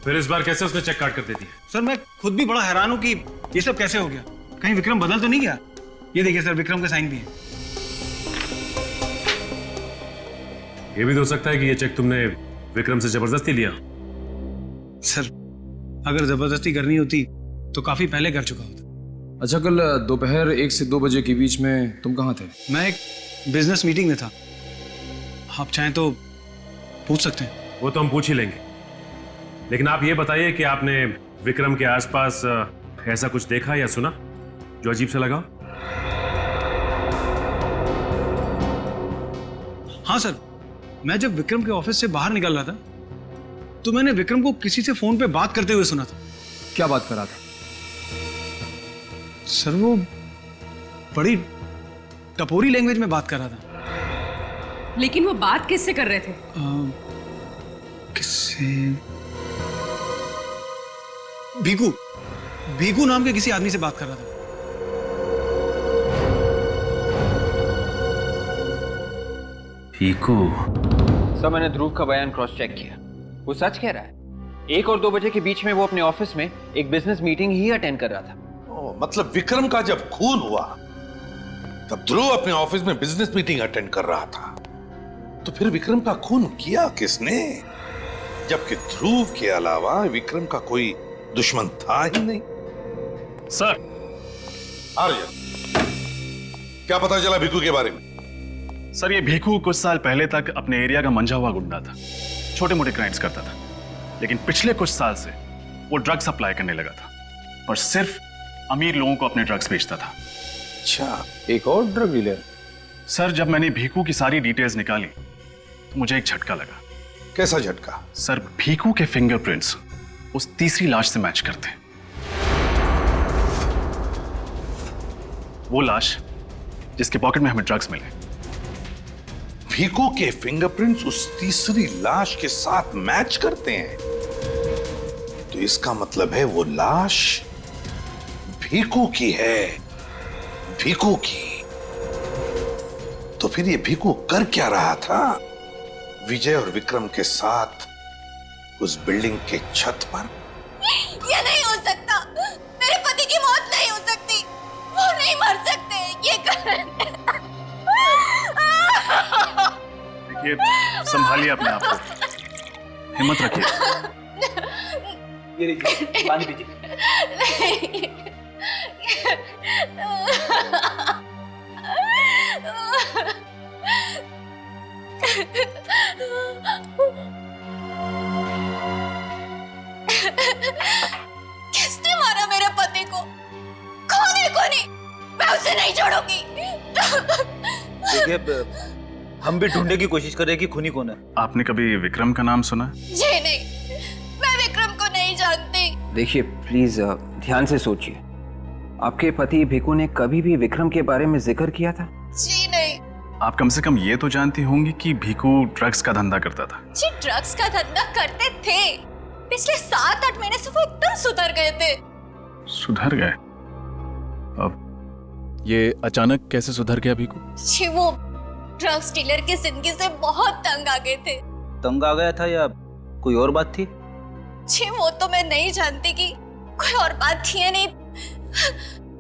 Speaker 1: फिर इस बार कैसे उसने चेक काट कर दे दिया?
Speaker 16: सर, मैं खुद भी बड़ा हैरान हूं कि ये सब कैसे हो गया। कहीं विक्रम बदल तो नहीं गया? ये देखिए सर, विक्रम के साइन भी है।
Speaker 1: ये भी तो हो सकता है कि ये चेक तुमने विक्रम से जबरदस्ती लिया।
Speaker 16: सर, अगर जबरदस्ती करनी होती तो काफी पहले कर चुका होता।
Speaker 18: अच्छा, कल दोपहर 1 से 2 बजे के बीच में तुम कहाँ थे?
Speaker 16: मैं एक बिजनेस मीटिंग में था। आप चाहें तो पूछ सकते हैं।
Speaker 1: वो तो हम पूछ ही लेंगे, लेकिन आप ये बताइए कि आपने विक्रम के आसपास ऐसा कुछ देखा या सुना जो अजीब सा लगा?
Speaker 16: हाँ सर, मैं जब विक्रम के ऑफिस से बाहर निकल रहा था तो मैंने विक्रम को किसी से फोन पे बात करते हुए सुना था।
Speaker 18: क्या बात कर रहा था?
Speaker 16: सर, वो बड़ी टपोरी लैंग्वेज में बात कर रहा था।
Speaker 3: लेकिन वो बात किससे कर रहे थे?
Speaker 16: किससे? भीकू नाम के किसी आदमी से बात कर रहा था।
Speaker 1: भीकू?
Speaker 15: सर, मैंने ध्रुव का बयान क्रॉस चेक किया, वो सच कह रहा है। 1 और 2 बजे के बीच में वो अपने ऑफिस में एक बिजनेस मीटिंग ही अटेंड कर रहा था।
Speaker 13: मतलब विक्रम का जब खून हुआ तब ध्रुव अपने ऑफिस में बिजनेस मीटिंग अटेंड कर रहा था, तो फिर विक्रम का खून किया किसने? जबकि ध्रुव के अलावा विक्रम का कोई दुश्मन था ही नहीं।
Speaker 14: सर,
Speaker 13: आर्यन, क्या पता चला भीकू के बारे में?
Speaker 14: सर, ये भीकू कुछ साल पहले तक अपने एरिया का मंझा हुआ गुंडा था, छोटे मोटे क्राइम्स करता था, लेकिन पिछले कुछ साल से वो ड्रग सप्लाई करने लगा था और सिर्फ अमीर लोगों को अपने ड्रग्स बेचता था।
Speaker 13: अच्छा,
Speaker 18: एक और ड्रग डीलर?
Speaker 14: सर, जब मैंने भीकू की सारी डिटेल्स निकाली तो मुझे एक झटका लगा।
Speaker 13: कैसा झटका?
Speaker 14: सर, भीकू के फिंगरप्रिंट्स उस तीसरी लाश से मैच करते हैं। वो लाश जिसके पॉकेट में हमें ड्रग्स मिले।
Speaker 13: भीकू के फिंगरप्रिंट्स उस तीसरी लाश के साथ मैच करते हैं, तो इसका मतलब है वो लाश भीकू की है। भीकू की? तो फिर ये भीकू कर क्या रहा था विजय और विक्रम के साथ उस बिल्डिंग के छत पर?
Speaker 19: ये नहीं हो सकता, मेरे पति की मौत नहीं हो सकती, वो नहीं मर सकते, ये
Speaker 14: देखिए, संभालिए अपने आप को, हिम्मत रखिए।
Speaker 5: ये लीजिए, पानी पीजिए।
Speaker 19: किसने मारा मेरे पति को? कौन है? कोई नहीं, मैं उसे नहीं छोड़ूंगी।
Speaker 5: देखिए, हम भी ढूंढने की कोशिश कर रहे हैं कि खूनी कौन है।
Speaker 14: आपने कभी विक्रम का नाम सुना?
Speaker 19: जी नहीं, मैं विक्रम को नहीं जानती।
Speaker 15: देखिए, प्लीज ध्यान से सोचिए। आपके पति भीकू ने कभी भी विक्रम के बारे में जिक्र किया था?
Speaker 19: जी नहीं।
Speaker 14: आप कम से कम ये तो जानती होंगी कि भीकू ड्रग्स का धंधा करता था।
Speaker 19: जी, ड्रग्स का धंधा करते थे। पिछले 7-8 महीने से वो एकदम सुधर गए थे।
Speaker 14: सुधर गए? अब ये अचानक कैसे सुधर गया भीखू?
Speaker 19: जी वो ड्रग्स डीलर की जिंदगी से बहुत तंग आ गए थे।
Speaker 11: तंग आ गया था या कोई और बात थी?
Speaker 19: जी वो तो मैं नहीं जानती कि कोई और बात थी या नहीं,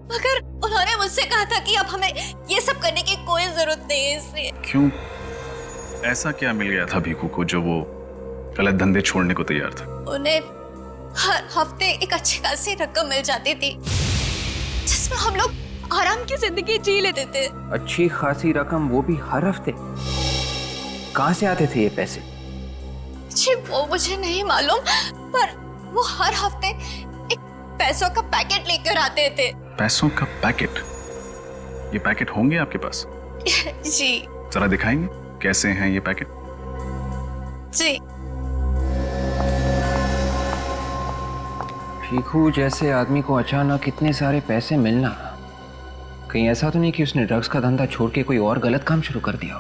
Speaker 19: मगर उन्होंने मुझसे कहा था कि अब हमें ये सब करने की कोई जरूरत नहीं है, इसलिए।
Speaker 14: क्यों? ऐसा क्या मिल गया था भीखू को जो वो गलत धंधे छोड़ने को तैयार था?
Speaker 19: उन्हें हर हफ्ते एक अच्छी खासी रकम मिल जाती थी जिसमें हम लोग आराम की जिंदगी जी लेते थे।
Speaker 15: अच्छी खासी रकम, वो भी हर हफ्ते? कहाँ से आते थे ये पैसे?
Speaker 19: जी वो मुझे नहीं मालूम, पर वो हर हफ्ते एक पैसों का पैकेट लेकर आते थे।
Speaker 14: पैसों का पैकेट? ये पैकेट होंगे आपके पास?
Speaker 19: जी।
Speaker 14: जरा दिखाएंगे कैसे हैं ये पैकेट?
Speaker 19: जी।
Speaker 15: भीखू जैसे आदमी को अचानक इतने सारे पैसे मिलना, कहीं ऐसा तो नहीं कि उसने ड्रग्स का धंधा छोड़ के कोई और गलत काम शुरू कर दिया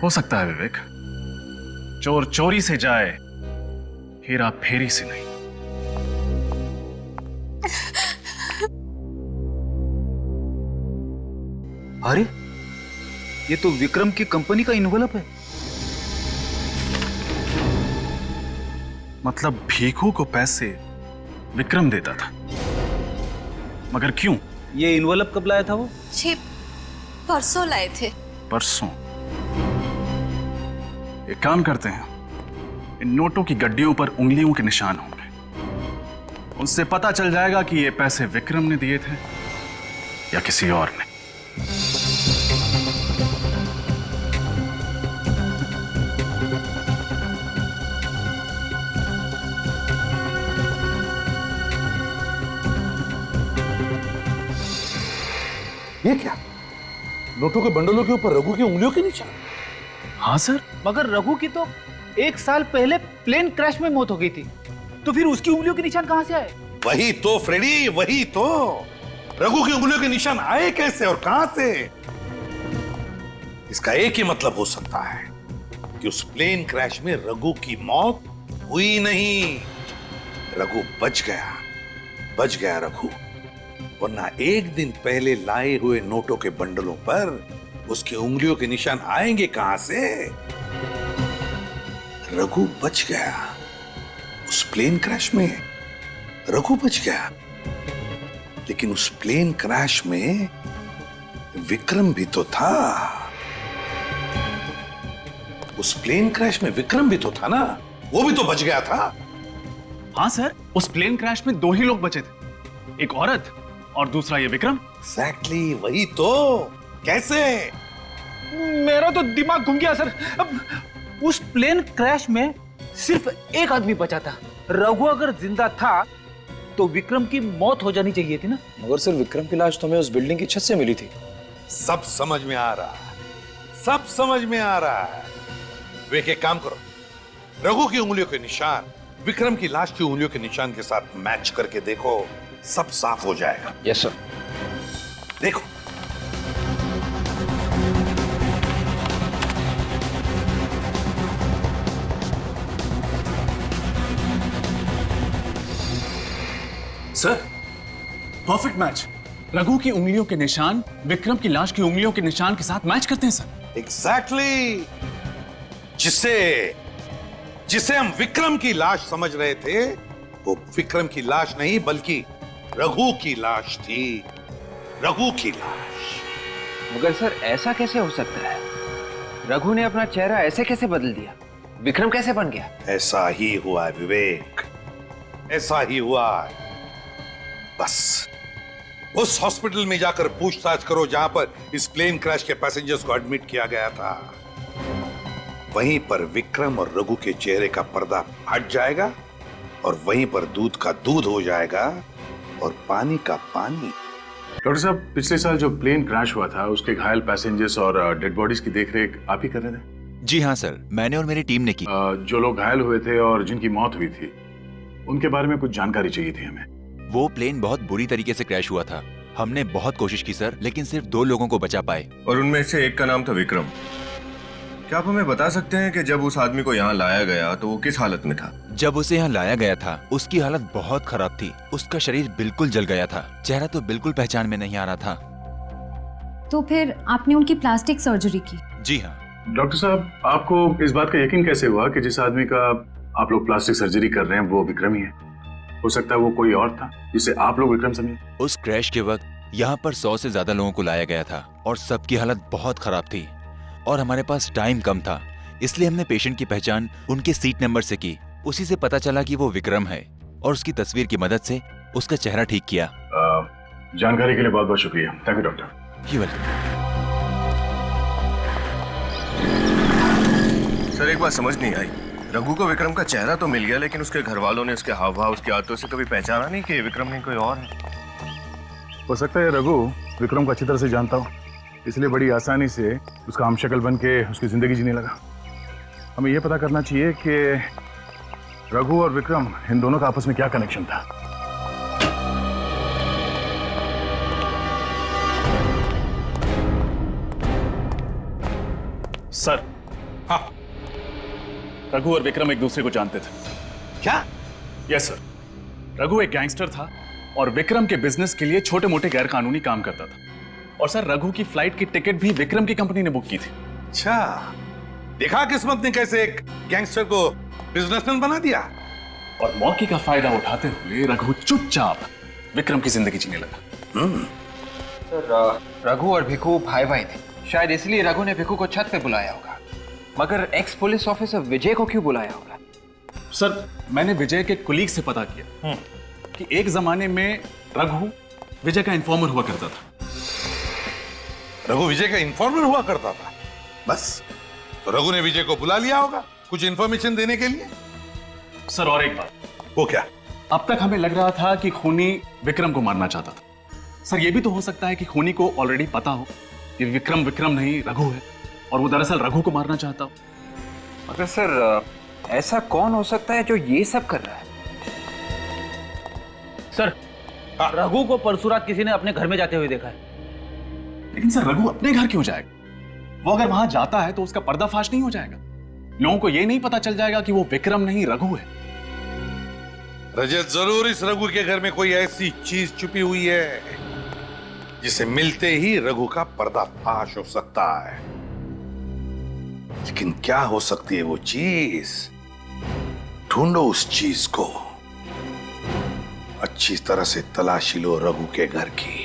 Speaker 14: हो सकता है विवेक। चोर चोरी से जाए, हेरा फेरी से नहीं।
Speaker 11: अरे ये तो विक्रम की कंपनी का इन्वेलप है।
Speaker 14: मतलब भीखू को पैसे विक्रम देता था, मगर क्यों?
Speaker 11: ये इन्वेलप कब लाया था वो?
Speaker 19: जी परसों लाए थे।
Speaker 14: परसों? एक काम करते हैं, इन नोटों की गड्डियों पर उंगलियों के निशान होंगे, उनसे पता चल जाएगा कि ये पैसे विक्रम ने दिए थे या किसी और ने।
Speaker 13: ये क्या? नोटों के बंडलों के ऊपर रघु की उंगलियों के निशान?
Speaker 14: हाँ सर।
Speaker 11: मगर रघु की तो 1 साल पहले प्लेन क्रैश में मौत हो गई थी, तो फिर उसकी उंगलियों के निशान कहां से आए?
Speaker 13: वही तो फ्रेडी, वही तो। रघु की उंगलियों के निशान आए कैसे और कहां से? इसका एक ही मतलब हो सकता है कि उस प्लेन क्रैश में रघु की मौत हुई नहीं, रघु बच गया रघु। वरना एक दिन पहले लाए हुए नोटों के बंडलों पर उसकी उंगलियों के निशान आएंगे कहां से? रघु बच गया उस प्लेन क्रैश में, रघु बच गया। लेकिन उस प्लेन क्रैश में विक्रम भी तो था। उस प्लेन क्रैश में विक्रम भी तो था ना, वो भी तो बच गया था।
Speaker 14: हाँ सर, उस प्लेन क्रैश में 2 ही लोग बचे थे, एक औरत और दूसरा ये विक्रम।
Speaker 13: एग्जैक्टली, वही तो। कैसे?
Speaker 11: मेरा तो दिमाग घूम गया सर। अब उस प्लेन क्रैश में सिर्फ एक आदमी बचा था। रघु अगर जिंदा था तो विक्रम की मौत हो जानी चाहिए थी ना।
Speaker 7: मगर सर विक्रम की लाश तो हमें उस बिल्डिंग की छत से मिली थी।
Speaker 13: सब समझ में आ रहा है, सब समझ में आ रहा है। वे एक काम करो, रघु की उंगलियों के निशान विक्रम की लाश की उंगलियों के निशान के साथ मैच करके देखो, सब साफ हो जाएगा।
Speaker 7: Yes sir.
Speaker 13: देखो,
Speaker 14: सर परफेक्ट मैच। रघु की उंगलियों के निशान विक्रम की लाश की उंगलियों के निशान के साथ मैच करते हैं सर।
Speaker 13: एग्जैक्टली। जिसे हम विक्रम की लाश समझ रहे थे, वो विक्रम की लाश नहीं बल्कि रघु की लाश थी, रघु की लाश।
Speaker 15: मगर सर ऐसा कैसे हो सकता है? रघु ने अपना चेहरा ऐसे कैसे बदल दिया? विक्रम कैसे बन गया?
Speaker 13: ऐसा ही हुआ है विवेक, ऐसा ही हुआ है। बस उस हॉस्पिटल में जाकर पूछताछ करो जहां पर इस प्लेन क्रैश के पैसेंजर्स को एडमिट किया गया था। वहीं पर विक्रम और रघु के चेहरे का पर्दा हट जाएगा और वहीं पर दूध का दूध हो जाएगा और पानी का पानी।
Speaker 14: डॉक्टर साहब, पिछले साल जो प्लेन क्रैश हुआ था उसके घायल पैसेंजर्स और डेड बॉडीज की देखरेख आप ही कर रहे थे?
Speaker 20: जी हाँ सर, मैंने और मेरी टीम ने की।
Speaker 14: जो लोग घायल हुए थे और जिनकी मौत हुई थी, उनके बारे में कुछ जानकारी चाहिए थी हमें।
Speaker 20: वो प्लेन बहुत बुरी तरीके से क्रैश हुआ था। हमने बहुत कोशिश की सर, लेकिन सिर्फ 2 लोगों को बचा पाए।
Speaker 21: और उनमें से एक का नाम था विक्रम। क्या आप हमें बता सकते हैं कि जब उस आदमी को यहाँ लाया गया तो वो किस हालत में था?
Speaker 20: जब उसे यहाँ लाया गया था उसकी हालत बहुत खराब थी। उसका शरीर बिल्कुल जल गया था, चेहरा तो बिल्कुल पहचान में नहीं आ रहा था।
Speaker 9: तो फिर आपने उनकी प्लास्टिक सर्जरी की?
Speaker 20: जी हाँ।
Speaker 14: डॉक्टर साहब, आपको इस बात का यकीन कैसे हुआ कि जिस आदमी का आप लोग प्लास्टिक सर्जरी कर रहे हैं वो विक्रम ही है? हो सकता है वो कोई और था जिसे आप लोग विक्रम समझे।
Speaker 20: उस क्रैश के वक्त यहाँ पर 100 से ज्यादा लोगों को लाया गया था और सबकी हालत बहुत खराब थी और हमारे पास टाइम कम था, इसलिए हमने पेशेंट की पहचान उनके सीट नंबर से की। उसी से पता चला कि वो विक्रम है और उसकी तस्वीर की मदद से उसका चेहरा ठीक किया।
Speaker 14: जानकारी के लिए बहुत बहुत शुक्रिया। Thank you doctor.
Speaker 20: You welcome.
Speaker 21: Sir एक बात समझ नहीं आई, रघु को विक्रम का चेहरा तो मिल गया लेकिन उसके घर वालों ने उसके हाव भाव, उसकी आदतों से कभी पहचाना नहीं कि विक्रम नहीं कोई और है।
Speaker 14: हो सकता है रघु विक्रम को अच्छी तरह से जानता हो, इसलिए बड़ी आसानी से उसका हमशक्ल बन के उसकी जिंदगी जीने लगा। हमें यह पता करना चाहिए कि रघु और विक्रम इन दोनों का आपस में क्या कनेक्शन था। सर, हाँ, रघु और विक्रम एक दूसरे को जानते थे।
Speaker 10: क्या?
Speaker 14: यस सर, रघु एक गैंगस्टर था और विक्रम के बिजनेस के लिए छोटे मोटे गैर कानूनी काम करता था। और सर रघु की फ्लाइट की टिकट भी विक्रम की कंपनी ने बुक की थी।
Speaker 13: अच्छा, देखा किस्मत ने कैसे एक गैंगस्टर को बिजनेसमैन बना दिया।
Speaker 14: और मौके का फायदा उठाते हुए रघु चुपचाप विक्रम की जिंदगी जीने लगा।
Speaker 15: सर रघु और भिखू भाई भाई थे, शायद इसलिए रघु ने भिखू को छत पे बुलाया होगा। मगर एक्स पुलिस ऑफिसर विजय को क्यों बुलाया होगा?
Speaker 14: सर मैंने विजय के कुलीग से पता किया कि एक जमाने में रघु विजय का इन्फॉर्मर हुआ करता था।
Speaker 13: रघु विजय का इन्फॉर्मर हुआ करता था? बस, तो रघु ने विजय को बुला लिया होगा कुछ इन्फॉर्मेशन देने के लिए।
Speaker 14: सर और एक बात।
Speaker 13: वो क्या?
Speaker 14: अब तक हमें लग रहा था कि खूनी विक्रम को मारना चाहता था। सर ये भी तो हो सकता है कि खूनी को ऑलरेडी पता हो कि विक्रम नहीं रघु है और वो दरअसल रघु को मारना चाहता हो।
Speaker 15: मगर सर ऐसा कौन हो सकता है जो ये सब कर रहा है?
Speaker 11: सर रघु को परसों रात किसी ने अपने घर में जाते हुए देखा है।
Speaker 14: लेकिन सर रघु अपने घर क्यों जाएगा? वो अगर वहां जाता है तो उसका पर्दाफाश नहीं हो जाएगा? लोगों को ये नहीं पता चल जाएगा कि वो विक्रम नहीं रघु है?
Speaker 13: रजत, जरूर इस रघु के घर में कोई ऐसी चीज छुपी हुई है जिसे मिलते ही रघु का पर्दाफाश हो सकता है। लेकिन क्या हो सकती है वो चीज? ढूंढो उस चीज को, अच्छी तरह से तलाशी लो रघु के घर की,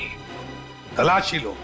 Speaker 13: तलाशी लो।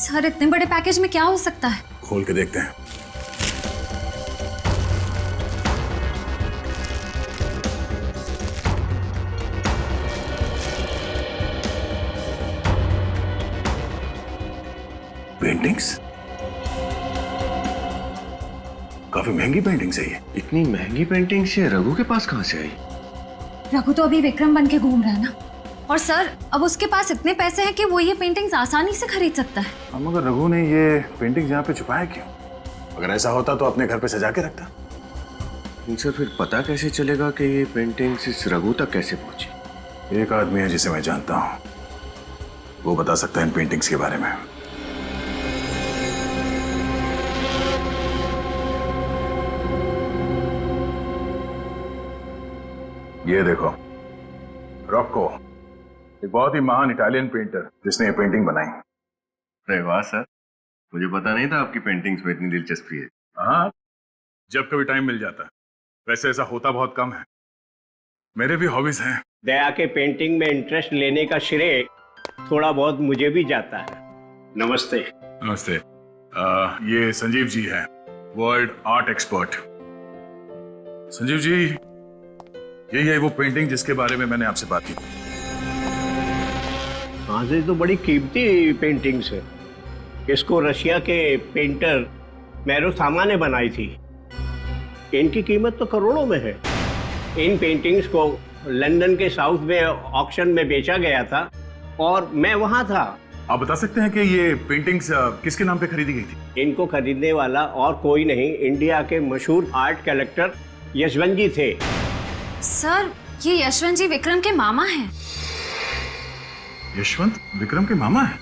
Speaker 9: सर इतने बड़े पैकेज में क्या हो सकता है?
Speaker 14: खोल के देखते हैं। पेंटिंग्स, काफी महंगी पेंटिंग्स है ये।
Speaker 21: इतनी महंगी पेंटिंग्स ये रघु के पास कहां से आई?
Speaker 9: रघु तो अभी विक्रम बन के घूम रहा है ना। और सर अब उसके पास इतने पैसे हैं कि वो ये पेंटिंग्स आसानी से खरीद सकता है।
Speaker 14: हम अगर रघु ने ये पेंटिंग्स यहाँ पे छुपाया क्यों? अगर ऐसा होता तो अपने घर पे सजा के रखता।
Speaker 21: इनसे फिर पता कैसे चलेगा कि ये पेंटिंग्स इस रघु तक कैसे पहुंची?
Speaker 14: एक आदमी है जिसे मैं जानता हूँ, वो बता सकता है इन पेंटिंग्स के बारे में। ये देखो, रॉको, एक बहुत ही महान इटालियन पेंटर जिसने ये पेंटिंग बनाई।
Speaker 21: अरे वाह सर, मुझे पता नहीं था आपकी पेंटिंग्स में इतनी दिलचस्पी है।
Speaker 14: हाँ, जब कभी टाइम मिल जाता है। वैसे ऐसा होता बहुत कम है, मेरे भी हॉबीज हैं।
Speaker 4: दया के पेंटिंग में इंटरेस्ट लेने का श्रेय थोड़ा बहुत मुझे भी जाता है। नमस्ते।
Speaker 14: नमस्ते। ये संजीव जी हैं, world art expert. Sanjeev ji, यही है वो पेंटिंग जिसके बारे में मैंने आपसे बात की।
Speaker 4: हाँ, ये तो बड़ी कीमती पेंटिंग्स है। इसको रशिया के पेंटर मैरोसामा ने बनाई थी। इनकी कीमत तो करोड़ों में है। इन पेंटिंग्स को लंदन के साउथ में ऑक्शन में बेचा गया था और मैं वहां था।
Speaker 14: आप बता सकते हैं कि ये पेंटिंग्स किसके नाम पे खरीदी गई थी?
Speaker 4: इनको खरीदने वाला और कोई नहीं, इंडिया के मशहूर आर्ट कलेक्टर यशवंत जी थे।
Speaker 9: सर, ये यशवंत जी विक्रम के मामा हैं।
Speaker 14: यशवंत विक्रम के मामा है?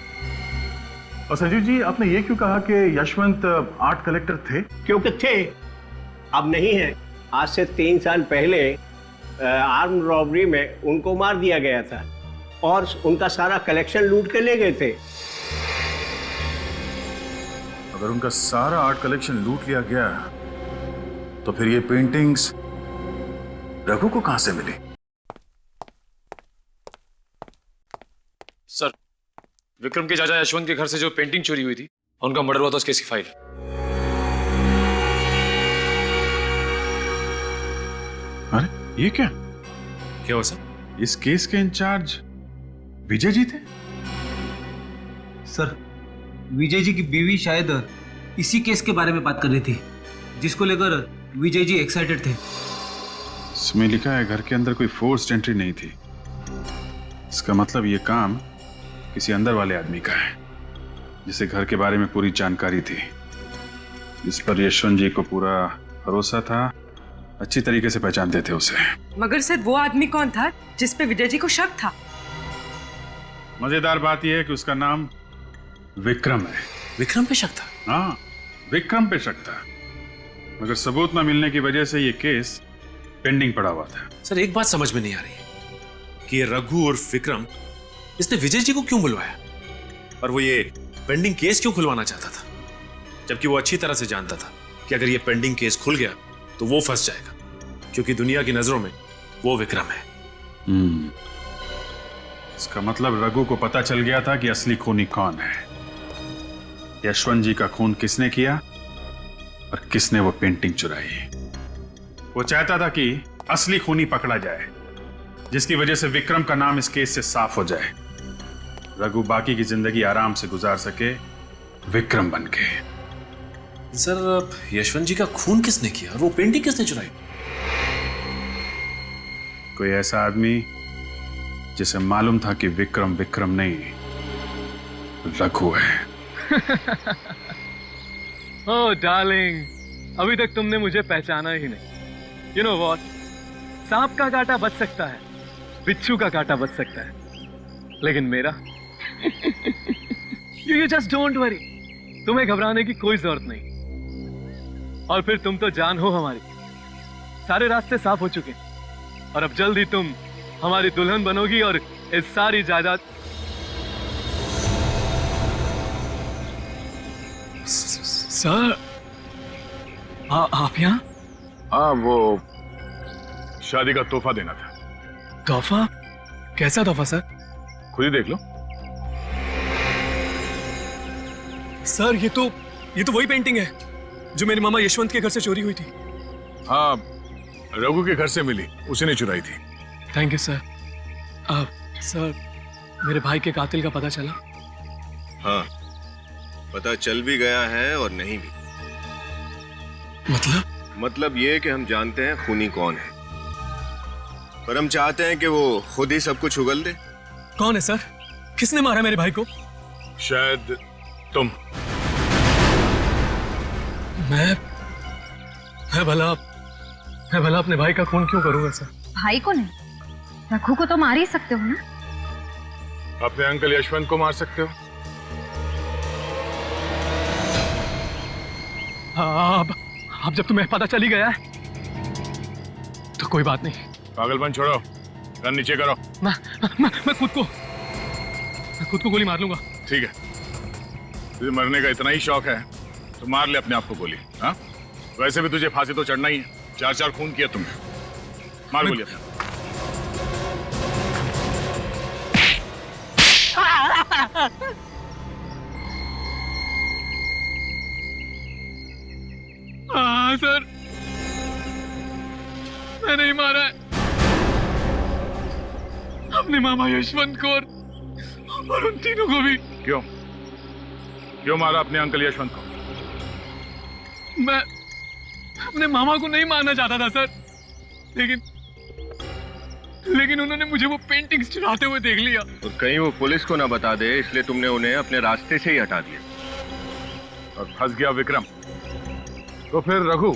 Speaker 14: और संजीव जी, आपने ये क्यों कहा कि यशवंत आर्ट कलेक्टर थे?
Speaker 4: क्योंकि थे, अब नहीं है। आज से 3 साल पहले आर्म रॉबरी में उनको मार दिया गया था और उनका सारा कलेक्शन लूट के ले गए थे।
Speaker 14: अगर उनका सारा आर्ट कलेक्शन लूट लिया गया तो फिर ये पेंटिंग्स रघु को कहां से मिली?
Speaker 18: सर, विक्रम के चाचा यशवंत के घर से जो पेंटिंग चोरी हुई थी, उनका मर्डर हुआ था, उस केस की फाइल।
Speaker 14: अरे ये क्या
Speaker 1: हुआ सर?
Speaker 14: इस केस के इंचार्ज विजय जी थे?
Speaker 11: सर, विजय जी की बीवी शायद इसी केस के बारे में बात कर रही थी, जिसको लेकर विजय जी एक्साइटेड थे।
Speaker 14: इसमें लिखा है घर के अंदर कोई फोर्स्ड एंट्री नहीं थी। इसका मतलब ये काम किसी अंदर वाले आदमी का है, जिसे घर के बारे में पूरी जानकारी थी, जिस पर यशवंत जी को पूरा भरोसा था, अच्छी तरीके से पहचानते थे उसे।
Speaker 3: मगर सर, वो आदमी कौन था जिस पे विजय जी को शक था?
Speaker 14: मजेदार बात यह है कि उसका नाम विक्रम है।
Speaker 1: विक्रम पे शक था?
Speaker 14: हाँ, विक्रम पे शक था, मगर सबूत न मिलने की वजह से ये केस पेंडिंग पड़ा हुआ था।
Speaker 1: सर, एक बात समझ में नहीं आ रही कि ये रघु और विक्रम, इसने विजय जी को क्यों बुलवाया और वो ये पेंडिंग केस क्यों खुलवाना चाहता था, जबकि वो अच्छी तरह से जानता था कि अगर ये पेंडिंग केस खुल गया तो वो फंस जाएगा, क्योंकि दुनिया की नजरों में वो विक्रम है।
Speaker 14: इसका मतलब रघु को पता चल गया था कि असली खूनी कौन है, यशवंत जी का खून किसने किया और किसने वो पेंटिंग चुराई। वो चाहता था कि असली खूनी पकड़ा जाए, जिसकी वजह से विक्रम का नाम इस केस से साफ हो जाए, रघु बाकी की जिंदगी आराम से गुजार सके विक्रम बन के।
Speaker 1: सर, यशवंत जी का खून किसने किया और वो पेंटिंग किसने चुराई?
Speaker 14: कोई ऐसा आदमी जिसे मालूम था कि विक्रम विक्रम नहीं, रघु है।
Speaker 17: ओह डार्लिंग, अभी तक तुमने मुझे पहचाना ही नहीं। यू नो व्हाट, सांप का कांटा बच सकता है, बिच्छू का कांटा बच सकता है, लेकिन मेरा यू जस्ट डोंट वरी, तुम्हें घबराने की कोई जरूरत नहीं। और फिर तुम तो जान हो हमारी, सारे रास्ते साफ हो चुके और अब जल्द ही तुम हमारी दुल्हन बनोगी और इस सारी जायदाद। सर, आप यहाँ?
Speaker 14: हाँ, वो शादी का तोहफा देना था।
Speaker 17: तोहफा? कैसा तोहफा सर?
Speaker 14: खुद ही देख लो।
Speaker 17: सर, ये तो वही पेंटिंग है जो मेरे मामा यशवंत के घर से चोरी हुई थी।
Speaker 14: हाँ, रघु के घर से मिली, उसी ने चुराई थी।
Speaker 17: Thank you sir. सर, मेरे भाई के कातिल का पता चला?
Speaker 21: हाँ, पता चल भी गया है और नहीं भी। मतलब ये कि हम जानते हैं खूनी कौन है, पर हम चाहते हैं कि वो खुद ही सब कुछ उगल दे।
Speaker 17: कौन है सर? किसने मारा मेरे भाई को?
Speaker 14: शायद तुम।
Speaker 17: मैं भला अपने भाई का खून क्यों करूंगा सर?
Speaker 9: भाई को नहीं, रघु को तो मार ही सकते हो ना।
Speaker 14: अपने अंकल यशवंत को मार सकते हो।
Speaker 17: अब जब तुम्हें पता चली गया है तो कोई बात नहीं।
Speaker 14: पागलपन छोड़ो, गन नीचे करो।
Speaker 17: मैं खुद को गोली मार लूंगा।
Speaker 14: ठीक है, तुझे मरने का इतना ही शौक है तो मार ले अपने आप को गोली। हाँ, वैसे भी तुझे फांसी तो चढ़ना ही है, 4 खून किया तुमने। मार गोली अपने।
Speaker 17: हाँ सर, मैं नहीं मारा है अपने मामा यशवंत को और उन तीनों को भी।
Speaker 14: क्यों मारा अपने अंकल यशवंत को?
Speaker 17: मैं अपने मामा को नहीं मारना चाहता था सर, लेकिन उन्होंने मुझे वो पेंटिंग्स चुराते हुए देख लिया।
Speaker 21: और कहीं वो पुलिस को ना बता दे, इसलिए तुमने उन्हें अपने रास्ते से ही हटा दिया।
Speaker 13: और फंस गया विक्रम। तो फिर रघु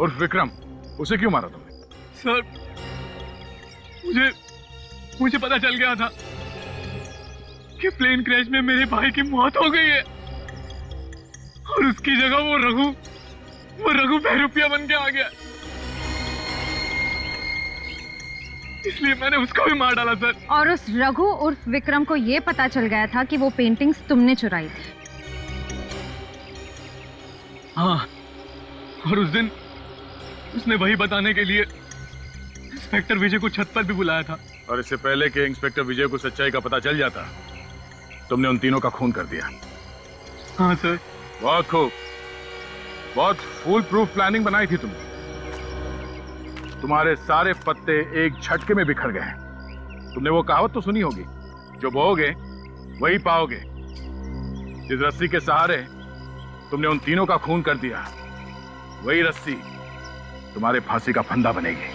Speaker 13: उर्फ विक्रम, उसे क्यों मारा तुमने?
Speaker 17: सर मुझे पता चल गया था कि प्लेन क्रैश में मेरे भाई की मौत हो गई है और उसकी जगह वो रघु बहरूपिया बन के आ गया, इसलिए मैंने उसको भी मार डाला सर।
Speaker 9: और उस रघु उर्फ विक्रम को ये पता चल गया था कि वो पेंटिंग्स तुमने चुराई थी।
Speaker 17: हाँ, और उस दिन उसने वही बताने के लिए इंस्पेक्टर विजय को छत पर भी बुलाया था।
Speaker 13: और इससे पहले कि इंस्पेक्टर विजय को सच्चाई का पता चल जाता, तुमने उन तीनों का खून कर दिया।
Speaker 17: हाँ सर।
Speaker 13: बहुत खूब, बहुत फुल प्रूफ प्लानिंग बनाई थी तुमने। तुम्हारे सारे पत्ते एक झटके में बिखर गए। तुमने वो कहावत तो सुनी होगी, जो बोओगे वही पाओगे। जिस रस्सी के सहारे तुमने उन तीनों का खून कर दिया, वही रस्सी तुम्हारे फांसी का फंदा बनेगी।